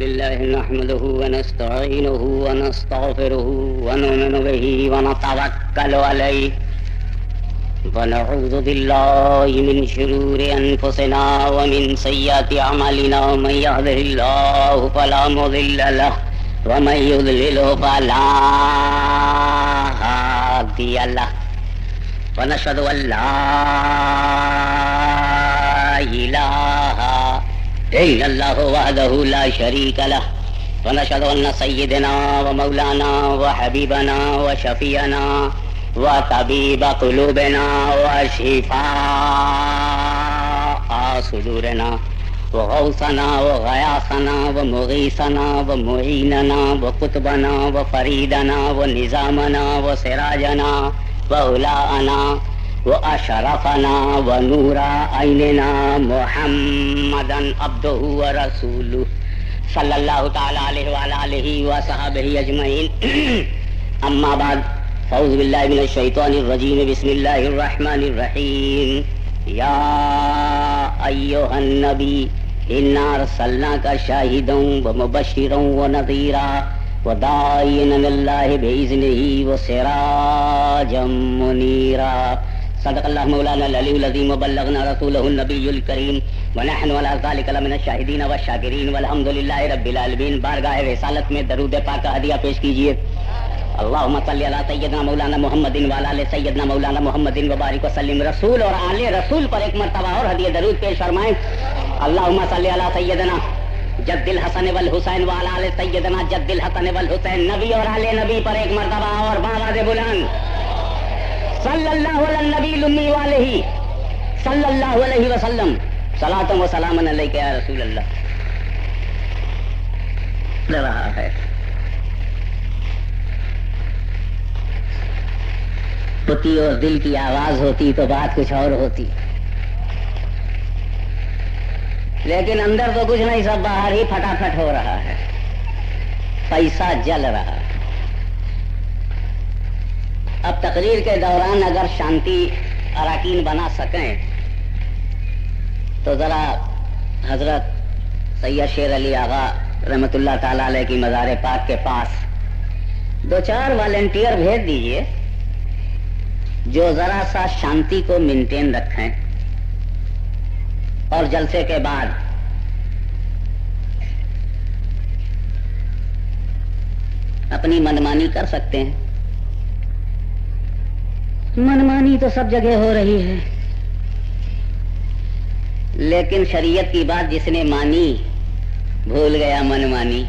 لله نحمده ونستعينه ونستغفره ونؤمن به ونتوكل عليه ونعوذ بالله من شرور أنفسنا ومن سيئات أعمالنا من يهده الله فلا مضل له ومن يضلله فلا هادي له ونشهد أن لا إله إلا الله وحده لا شريك له ونشهد أن سيدنا ومولانا وحبيبنا وشفيعنا وطبيب قلوبنا وشفاء صدورنا وغوثنا وغياثنا ومغيثنا ومعيننا وقطبنا وفريدنا ونظامنا وسراجنا وأولاءنا وأشرفنا ونور عيننا محمدا عبده ورسوله صلى الله تعالى عليه وعلى آله وصحبه أجمعين أما بعد أعوذ بالله من الشيطان الرجيم بسم الله الرحمن الرحيم يا أيها النبي إنا أرسلناك شاهدا ومبشرا ونذيرا وداعيا إلى الله بإذنه وسراجا منيرا صدق الله مولانا العلي العظيم وبلغنا رسوله النبي الكريم ونحن على ذلك لمن الشاهدين والشاكرين والحمد لله رب العالمین. بارگاہ رسالت میں درود پاک کا ہدیہ پیش کیجیے. اللہم صلی علی سیدنا مولانا محمد وعلی آل سیدنا مولانا محمد وبارک وسلم. رسول اور آل رسول پر ایک مرتبہ اور ہدیہ درود پیش فرمائیں. اللہم صلی علی سیدنا جد الحسن والحسین وعلی آل سیدنا جد الحسن والحسین. نبی اور آل نبی پر ایک مرتبہ اور باواز بلند صلی اللہ علی النبی الامی وعلیہ صلی اللہ علیہ وسلم. صلاۃ و سلام علیک یا رسول اللہ. رہا ہے ہوتی اور دل کی آواز ہوتی تو بات کچھ اور ہوتی، لیکن اندر تو کچھ نہیں، سب باہر ہی پھٹافٹ ہو رہا ہے، پیسہ جل رہا ہے. اب تقریر کے دوران اگر شانتی اراکین بنا سکیں تو ذرا حضرت سید شیر علی آغا رحمت اللہ تعالی علیہ کی مزار پاک کے پاس 2-4 والنٹیئر بھیج دیجئے جو ذرا سا شانتی کو مینٹین رکھیں اور جلسے کے بعد اپنی منمانی کر سکتے ہیں. منمانی تو سب جگہ ہو رہی ہے، لیکن شریعت کی بات جس نے مانی بھول گیا منمانی.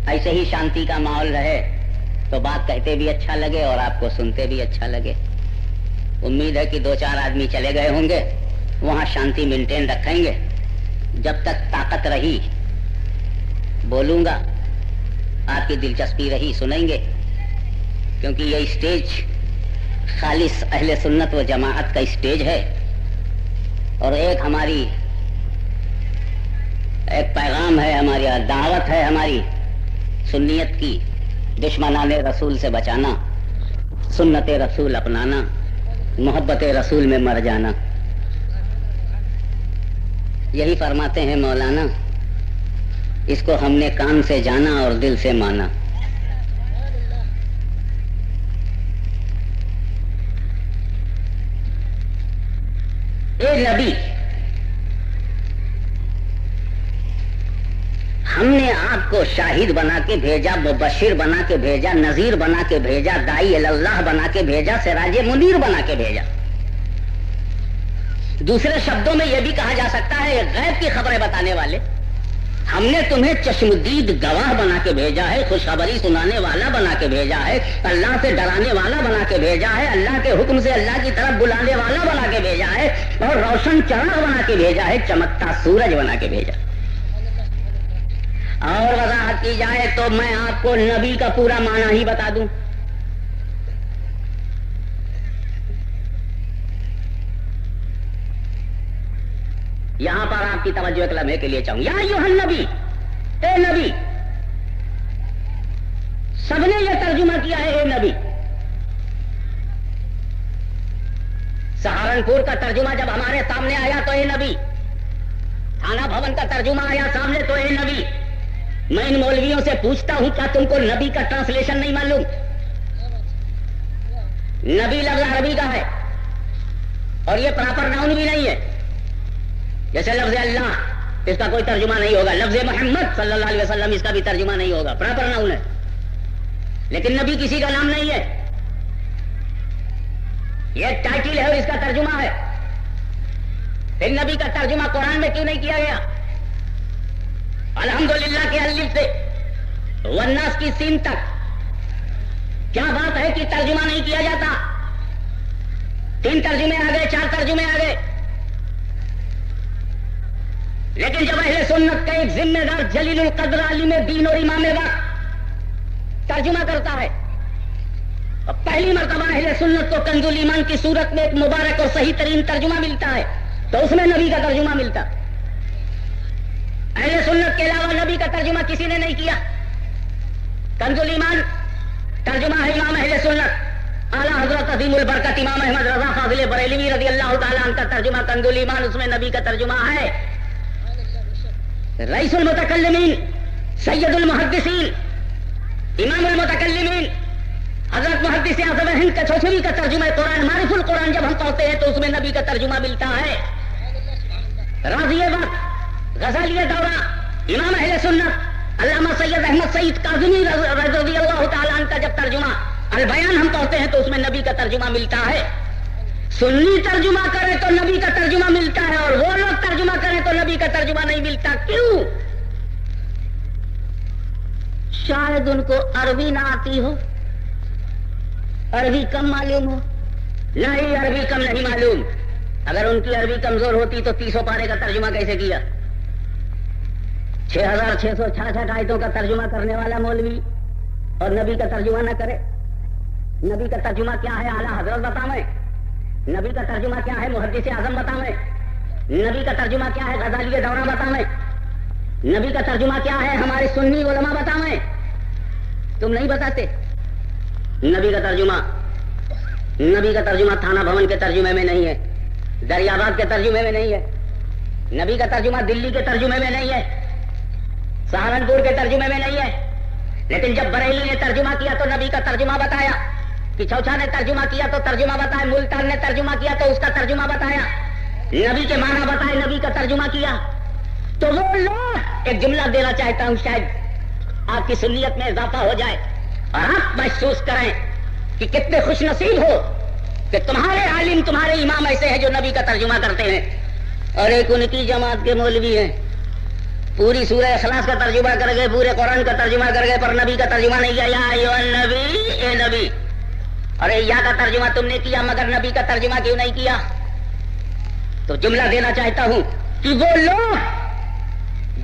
ایسے ہی شانتی کا ماحول رہے تو بات کہتے بھی اچھا لگے اور آپ کو سنتے بھی اچھا لگے. امید ہے کہ 2-4 آدمی چلے گئے ہوں گے، وہاں شانتی مینٹین رکھیں گے. جب تک طاقت رہی بولوں گا، آپ کی دلچسپی رہی سنیں گے، کیونکہ یہ اسٹیج خالص اہل سنت و جماعت کا اسٹیج ہے اور ایک ہماری ایک پیغام ہے، ہماری دعوت ہے ہماری سنیت کی، دشمنان رسول سے بچانا، سنت رسول اپنانا، محبت رسول میں مر جانا. یہی فرماتے ہیں مولانا، اس کو ہم نے کان سے جانا اور دل سے مانا. اے نبی، ہم نے آپ کو شاہد بنا کے بھیجا، مبشر بنا کے بھیجا، نذیر بنا کے بھیجا، داعی اللہ بنا کے بھیجا، سراج منیر بنا کے بھیجا. دوسرے شبدوں میں یہ بھی کہا جا سکتا ہے غیب کی خبریں بتانے والے. ہم نے تمہیں چشمدید گواہ بنا کے بھیجا ہے، خوشخبری سنانے والا بنا کے بھیجا ہے، اللہ سے ڈرانے والا بنا کے بھیجا ہے، اللہ کے حکم سے اللہ کی طرف بلانے والا بنا کے بھیجا ہے، اور روشن چراغ بنا کے بھیجا ہے، چمکتا سورج بنا کے بھیجا. اور وضاحت کی جائے تو میں آپ کو نبی کا پورا معنی ہی بتا دوں. یہاں پر آپ کی توجہ ایک لمحے کے لیے چاہوں. یا ایھا النبی، اے نبی. سب نے یہ ترجمہ کیا ہے اے نبی. سہارنپور کا ترجمہ جب ہمارے سامنے آیا تو اے نبی، بھون کا ترجمہ آیا سامنے تو اے نبی، میں ان مولویوں سے پوچھتا ہوں کیا تم کو نبی کا ٹرانسلیشن نہیں معلوم؟ نبی لفظ عربی کا ہے اور یہ پراپر ناؤن بھی نہیں ہے. جیسے لفظ اللہ اس کا کوئی ترجمہ نہیں ہوگا، لفظ محمد صلی اللہ علیہ وسلم اس کا بھی ترجمہ نہیں ہوگا، پراپر ناؤن ہے. لیکن نبی کسی کا نام نہیں ہے، یہ ٹائٹل ہے اور اس کا ترجمہ ہے. پھر نبی کا ترجمہ قرآن میں کیوں نہیں کیا گیا؟ الحمدللہ کے الف سے والناس کی سین تک کیا بات ہے کہ ترجمہ نہیں کیا جاتا؟ 3 ترجمے آ گئے، 4 ترجمے آ گئے. لیکن جب اہل سنت کا ایک ذمہ دار جلیل القدر عالم دین اور امام وقت ترجمہ کرتا ہے، اور پہلی مرتبہ اہل سنت کو کنز الایمان کی صورت میں ایک مبارک اور صحیح ترین ترجمہ ملتا ہے تو اس میں نبی کا ترجمہ ملتا. اہل سنت کے علاوہ نبی کا ترجمہ کسی نے نہیں کیا. کنز الایمان ترجمہ ہے امام اہل سنت اعلیٰ حضرت عظیم البرکت امام احمد رضا فاضل بریلوی رضی اللہ تعالیٰ عنہ کا ترجمہ کنز الایمان، اس میں نبی کا ترجمہ ہے. رئیس المتکلمین سید المحدثین امام المتکلمین حضرت محدث اعظم ہند کا چوچھوی کا ترجمہ قرآن معرف القرآن جب ہم پڑھتے ہیں تو اس میں نبی کا ترجمہ ملتا ہے. راضی وقت غزالی دورہ امام اہل سنت علامہ سید احمد سعید کاظمی رضی اللہ تعالیٰ عنہ کا جب ترجمہ البیان ہم پڑھتے ہیں تو اس میں نبی کا ترجمہ ملتا ہے. سنی ترجمہ کرے تو نبی کا ترجمہ ملتا ہے اور وہ لوگ ترجمہ کریں تو نبی کا ترجمہ نہیں ملتا. کیوں؟ شاید ان کو عربی نہ آتی ہو، عربی کم معلوم ہو. نہیں، عربی کم نہیں معلوم. اگر ان کی عربی کمزور ہوتی تو 300 پارے کا ترجمہ کیسے کیا؟ 6666 آیتوں کا ترجمہ کرنے والا مولوی اور نبی کا ترجمہ نہ کرے. نبی کا ترجمہ کیا ہے اعلیٰ حضرت بتاویں، نبی کا ترجمہ کیا ہے محدث اعظم بتاویں، نبی کا ترجمہ کیا ہے غزالی دورہ بتاویں، نبی کا ترجمہ کیا ہے ہمارے سنی علماء بتاویں. تم نہیں بتاتے. نبی کا ترجمہ تھانہ بھون کے ترجمے میں نہیں ہے، دریاباد کے ترجمے میں نہیں ہے، نبی کا ترجمہ دلی کے ترجمے میں نہیں ہے، سہارنپور کے ترجمے میں نہیں ہے. لیکن جب بریلی نے ترجمہ کیا تو نبی کا ترجمہ بتایا، پچھوچھا نے ترجمہ کیا تو ترجمہ بتایا، ملتان نے ترجمہ کیا تو اس کا ترجمہ بتایا، نبی کے معنی بتائے، نبی کا ترجمہ کیا. تو وہ لوگ ایک جملہ دینا چاہتا ہوں، شاید آپ کی سنیت میں اضافہ ہو جائے اور آپ محسوس کریں کہ کتنے خوش نصیب ہو کہ تمہارے عالم تمہارے امام ایسے ہیں جو نبی کا ترجمہ کرتے ہیں. اور ایک ان کی جماعت کے مولوی ہیں پوری سورہ اخلاص کا ترجمہ کر گئے، پورے قرآن کا ترجمہ کر گئے، پر نبی کا ترجمہ نہیں کیا. یا ایھا النبی، اے نبی. اور یا کا ترجمہ تم نے کیا مگر نبی کا ترجمہ کیوں نہیں کیا؟ تو جملہ دینا چاہتا ہوں کہ وہ لوگ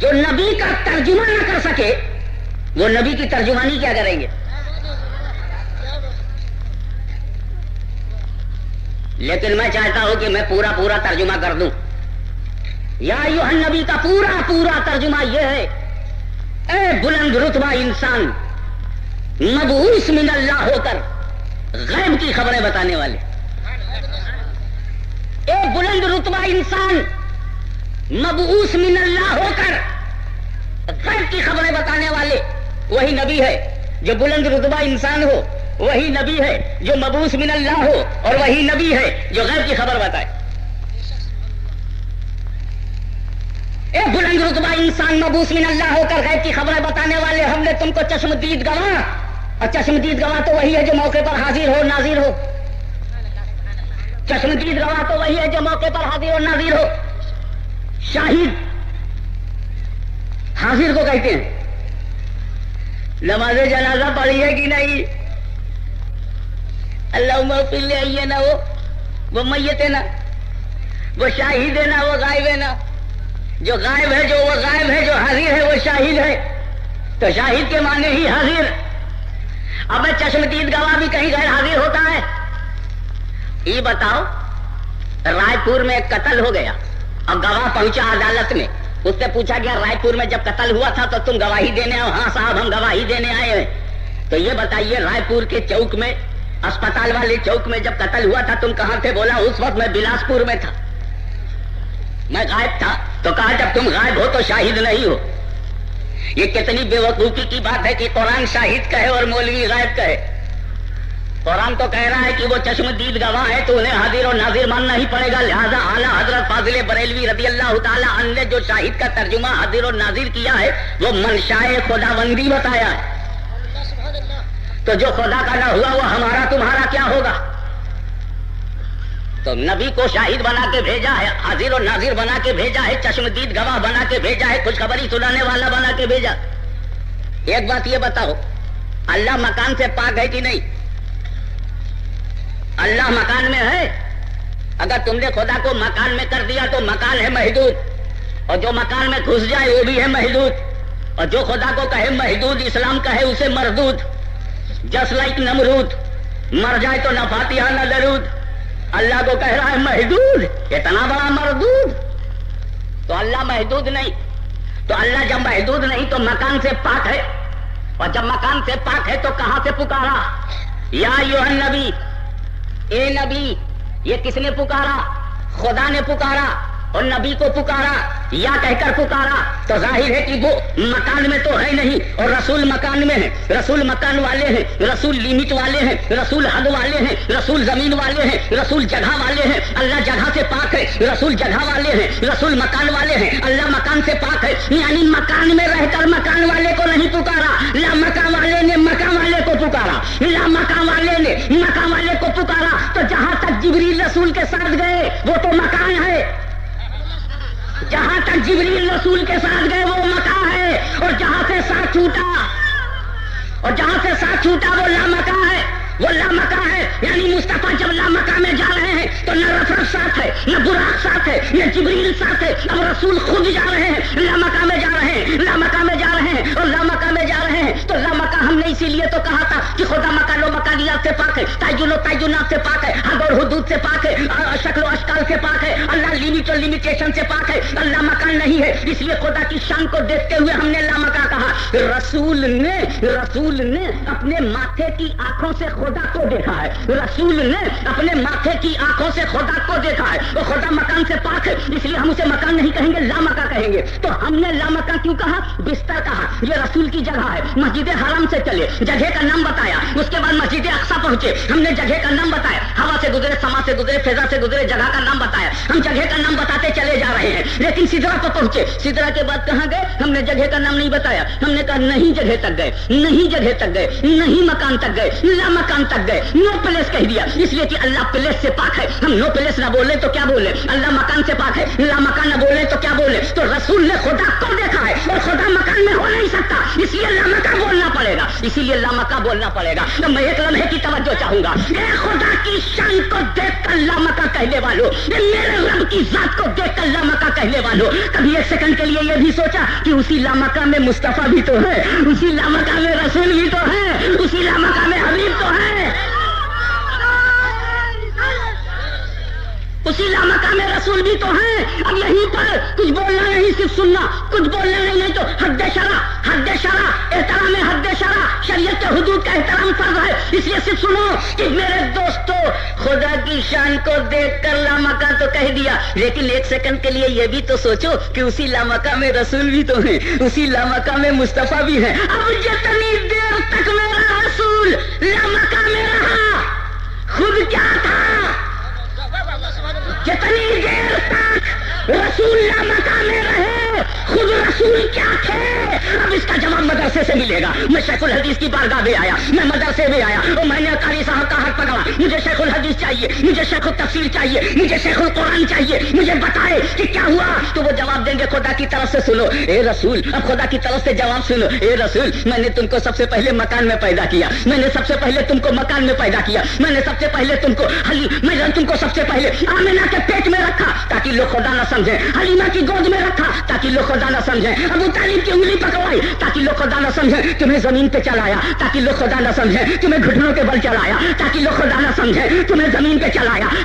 جو نبی کا ترجمہ نہ کر سکے وہ نبی کی ترجمانی کیا کریں گے؟ لیکن میں چاہتا ہوں کہ میں پورا ترجمہ کر دوں. یا ایھا النبی کا پورا ترجمہ یہ ہے: اے بلند رتبہ انسان، مبعوث من اللہ ہو کر غیب کی خبریں بتانے والے. اے بلند رتبہ انسان، مبعوث من اللہ ہو کر غیب کی خبریں بتانے والے. وہی نبی ہے جو بلند رتبہ انسان ہو، وہی نبی ہے جو مبعوث من اللہ ہو، اور وہی نبی ہے جو غیب کی خبر بتائے. اے بلند رتبہ انسان، مبعوث من اللہ ہو کر غیب کی خبریں بتانے والے، ہم نے تم کو چشمدید گواہ، اور چشمدید گواہ تو وہی ہے جو موقع پر حاضر ہو ناظر ہو. چشمدید گواہ تو وہی ہے جو موقع پر حاضر ہو ناظر ہو. شاہد حاضر کو کہتے ہیں. نماز جنازہ پڑھی ہے کہ نہیں؟ اللہم اغفر لأحیینا، وہ میت ہے نا، وہ شاہد ہے نا، وہ غائب ہے نا. جو غائب ہے وہ غائب ہے، جو حاضر ہے وہ شاہد ہے. تو شاہد کے معنی ہی حاضر. اب چشمدید گواہ بھی کہیں غیر حاضر ہوتا ہے. یہ بتاؤ، رائے پور میں ایک قتل ہو گیا اور گواہ پہنچا عدالت میں، اس سے پوچھا گیا رائے پور میں جب قتل ہوا تھا تو تم گواہی دینے آئے؟ ہاں صاحب ہم گواہی دینے آئے ہیں. تو یہ بتائیے رائے پور کے چوک میں، اسپتال والے چوک میں جب قتل ہوا تھا تم کہاں تھے؟ بولا اس وقت میں بلاسپور میں تھا، میں غائب تھا. تو کہا جب تم غائب ہو تو شاہد نہیں ہو. یہ کتنی بے وقوفی کی بات ہے کہ قرآن شاہد کہے اور مولوی غائب کہے. قرآن تو کہہ رہا ہے کہ وہ چشم دید گواہ ہے تو انہیں حاضر اور ناظر ماننا ہی پڑے گا. لہذا اعلیٰ حضرت فاضل بریلوی رضی اللہ تعالیٰ عنہ نے جو شاہد کا ترجمہ حاضر اور ناظر کیا ہے وہ منشائے خداوندی بتایا ہے. تو جو خدا کا نہ ہوا وہ ہمارا تمہارا کیا ہوگا؟ تو نبی کو شاہد بنا کے بھیجا ہے, حاضر اور ناظر بنا کے بھیجا ہے, چشم دید گواہ بنا کے بھیجا ہے, خوشخبری سنانے والا بنا کے بھیجا. ایک بات یہ بتاؤ, اللہ مکان سے پاک ہے کہ نہیں؟ اللہ مکان میں ہے. اگر تم نے خدا کو مکان میں کر دیا تو مکان ہے محدود, اور جو مکان میں گھس جائے وہ بھی ہے محدود, اور جو خدا کو کہے محدود اسلام کہے اسے مردود. جس لائک نمرود, مر جائے تو نہ فاتحہ نہ درود. اللہ کو کہہ رہا ہے محدود, اتنا بڑا مردود. تو اللہ محدود نہیں. تو اللہ جب محدود نہیں تو مکان سے پاک ہے, اور جب مکان سے پاک ہے تو کہاں سے پکارا؟ یا ایھا النبی, اے نبی. یہ کس نے پکارا؟ خدا نے پکارا, اور نبی کو پکارا یا کہہ کر پکارا. تو ظاہر ہے کہ وہ مکان میں تو ہے نہیں, اور رسول مکان میں ہے. رسول مکان والے ہیں, رسول لیمٹ والے ہیں, رسول حد والے ہیں, رسول زمین والے ہیں, رسول جگہ والے ہیں. اللہ جگہ سے پاک ہے, رسول جگہ والے ہیں, رسول مکان والے ہیں. اللہ مکان سے پاک ہے, یعنی مکان میں رہ کر مکان والے کو نہیں پکارا. لا مکان والے نے مکان والے کو پکارا, لا مکان والے نے مکان والے کو پکارا. تو جہاں تک جبریل رسول کے ساتھ گئے وہ تو مکان ہے, جہاں تک جبریل رسول کے ساتھ گئے وہ مکان ہے, اور جہاں سے ساتھ چھوٹا, اور جہاں سے ساتھ چھوٹا وہ لامکان ہے, وہ لامکان ہے. یعنی مصطفیٰ جب لامکان میں جا رہے ہیں تو نہ رفرت ساتھ ہے, نہ براق ساتھ ہے, نہ جبریل ساتھ ہے. اب رسول خود جا رہے ہیں, لامکان میں جا رہے ہیں, لامکان میں جا رہے ہیں, اور لامکان میں جا رہے ہیں. تو لامکان ہم نے اسی لیے تو کہا تھا کہ خدا مکان و مکانیات سے پاک ہے, تعین و تعینات سے پاک ہے, حد اور حدود سے پاک ہے, شکل و اشکال سے پاک ہے. اللہ لیمٹ اور لمیٹیشن سے پاک ہے. اللہ مکان نہیں ہے, اس لیے خدا کی شان کو دیکھتے ہوئے ہم نے لامکان کہا. رسول نے اپنے ماتھے کی آنکھوں سے خدا کو دیکھا ہے. رسول نے اپنے ماتھے کی آنکھوں سے خدا کو دیکھا ہے. وہ خدا مکان سے پاک ہے, اس لیے ہم اسے مکان نہیں کہیں گے, لامکان کہیں گے. تو ہم نے لامکان کیوں کہا؟ بستر کہا, یہ رسول کی جگہ ہے. مسجد حرام سے چلے, جگہ کا نام بتایا, اس کے بعد مسجد اقصی پہنچے, ہم نے جگہ کا نام بتایا. ہوا سے گزرے, سما سے گزرے, فضا سے گزرے, جگہ کا نام بتایا. ہم جگہ کا نام بتاتے چلے جا رہے ہیں, لیکن سدرا پر پہنچے. سدرا کے بعد کہاں گئے؟ ہم نے جگہ کا نام نہیں بتایا. ہم نے کہا نہیں جگہ تک گئے, نہیں جگہ تک گئے, نہیں مکان تک گئے, لا مکان تک گئے, نو پلیس کہہ دیا. اس لیے کہ اللہ پلیس سے پاک ہے. ہم نو پلیس نہ بولے تو کیا بولے؟ اللہ مکان سے پاک ہے, لا مکان نہ بولے تو کیا بولے؟ تو رسول نے خدا کو دیکھا ہے, اور خدا مکان میں ہو نہیں سکتا, اس لیے لا مکان بولنا پڑے گا. اسی لیے لا مکان بولنا پڑے گا. تو میں ایک لمحے کی توجہ چاہوں گا. اے خدا کی شان کو دیکھ کر لا مکان کہنے والوں, میرے رب کی ذات کو دیکھ کر لا مکان کہنے والوں, کبھی ایک سیکنڈ کے لیے یہ بھی سوچا کہ اسی لا مکان میں مصطفیٰ بھی تو ہے, اسی لا مکان میں رسول بھی تو ہے, اسی لا مکان میں حبیب تو ہے, اسی لامکان میں رسول بھی تو ہیں. اب یہیں پر کچھ بولنا نہیں, صرف سننا, کچھ بولنا نہیں تو حد شرع احترام حد شرع, شریعت کے حدود کا احترام فرض ہے. اس لیے صرف سنو کہ میرے دوستو, خدا کی شان کو دیکھ کر لامکان تو کہہ دیا, لیکن ایک سیکنڈ کے لیے یہ بھی تو سوچو کہ اسی لامکان میں رسول بھی تو ہیں, اسی لامکان میں مصطفیٰ بھی ہیں. اب جتنی دیر تک میرا رسول لامکان میں رہا, خود کیا تھا؟ جتنی دیر تک رسول لامکان میں رہے, خود رسول کیا تھے؟ اب اس کا جواب مدرسے سے ملے گا. میں شیخ الحدیث کی بارگاہ بھی آیا, میں مدرسے بھی آیا, اور میں نے قاری صاحب کا ہاتھ پکڑا. مجھے شیخ الحدیث چاہیے, مجھے شیخ التفسیر چاہیے, مجھے شیخ القرآن چاہیے, مجھے بتائے کہ کیا ہوا. تو وہ جواب دیں گے خدا کی طرف سے سنو اے رسول. اب خدا کی طرف سے جواب سنو اے رسول, میں نے تم کو سب سے پہلے مکان میں پیدا کیا, میں نے سب سے پہلے تم کو مکان میں پیدا کیا, میں نے سب سے پہلے تم کو میں نے تم کو سب سے پہلے آمنہ کے پیٹ میں رکھا تاکہ لوگ خدا نہ سمجھیں, حلیمہ کی گود میں رکھا تاکہ لوگ خدا نہ سمجھیں, ابو طالب کی انگلی پکڑائی تاکہ لوگ خدا نہ سمجھیں, تمہیں زمین پہ چلایا تاکہ لوگ خدا نہ سمجھیں, تمہیں گھٹنوں کے بل چلایا تاکہ لوگ خدا نہ سمجھیں, تمہیں زمین پہ چلایا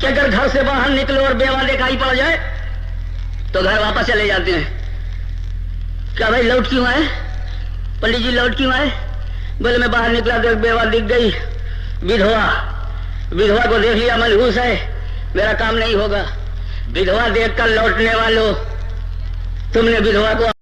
کہ اگر گھر سے باہر نکلو اور بیوہ دکھائی پڑ جائے تو گھر واپس چلے جاتے ہیں. کیا بھائی لوٹ کیوں آئے؟ پنڈت جی لوٹ کیوں آئے؟ بولے میں باہر نکلا تو ایک بیوہ دکھ گئی، ودھوا کو دیکھ لیا منحوس ہے، میرا کام نہیں ہوگا. ودھوا دیکھ کر لوٹنے والوں، تم نے ودھوا کو